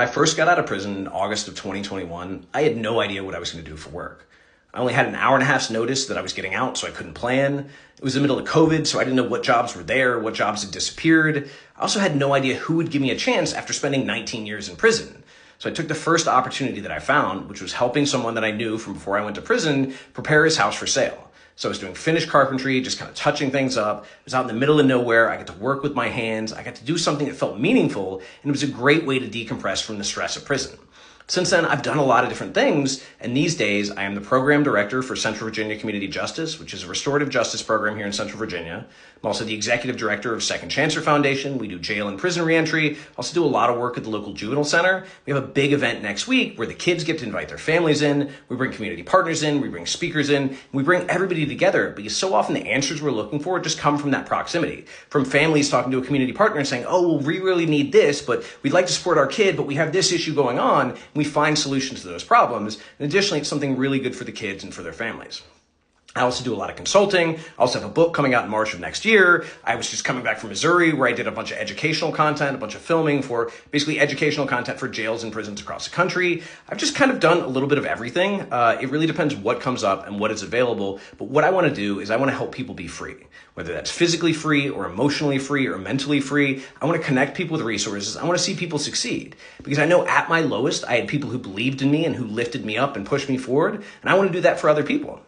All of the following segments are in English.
I first got out of prison in August of 2021, I had no idea what I was going to do for work. I only had an hour and a half's notice that I was getting out, so I couldn't plan. It was the middle of COVID, so I didn't know what jobs were there, what jobs had disappeared. I also had no idea who would give me a chance after spending 19 years in prison. So I took the first opportunity that I found, which was helping someone that I knew from before I went to prison prepare his house for sale. So I was doing finished carpentry, just kind of touching things up. I was out in the middle of nowhere. I got to work with my hands. I got to do something that felt meaningful, and it was a great way to decompress from the stress of prison. Since then, I've done a lot of different things, and these days I am the program director for Central Virginia Community Justice, which is a restorative justice program here in Central Virginia. I'm also the executive director of Second Chancer Foundation. We do jail and prison reentry. I also do a lot of work at the local juvenile center. We have a big event next week where the kids get to invite their families in. We bring community partners in. We bring speakers in. We bring everybody together because so often the answers we're looking for just come from that proximity. From families talking to a community partner and saying, oh, well, we really need this, but we'd like to support our kid, but we have this issue going on. We find solutions to those problems. And additionally, it's something really good for the kids and for their families. I also do a lot of consulting. I also have a book coming out in March of next year. I was just coming back from Missouri where I did a bunch of educational content, a bunch of filming for basically educational content for jails and prisons across the country. I've just kind of done a little bit of everything. It really depends what comes up and what is available. But what I want to do is I want to help people be free, whether that's physically free or emotionally free or mentally free. I want to connect people with resources. I want to see people succeed because I know at my lowest, I had people who believed in me and who lifted me up and pushed me forward. And I want to do that for other people.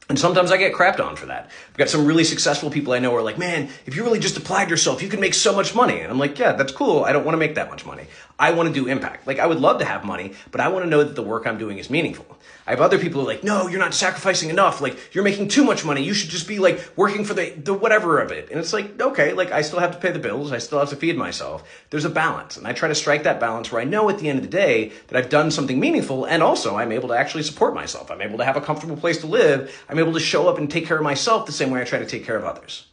And sometimes I get crapped on for that. I've got some really successful people I know who are like, man, if you really just applied yourself, you could make so much money. And I'm like, yeah, that's cool. I don't want to make that much money. I want to do impact. Like, I would love to have money, but I want to know that the work I'm doing is meaningful. I have other people who are like, no, you're not sacrificing enough. Like, you're making too much money. You should just be like working for the whatever of it. And it's like, okay, like I still have to pay the bills. I still have to feed myself. There's a balance. And I try to strike that balance where I know at the end of the day that I've done something meaningful. And also I'm able to actually support myself. I'm able to have a comfortable place to live. I'm able to show up and take care of myself the same way I try to take care of others.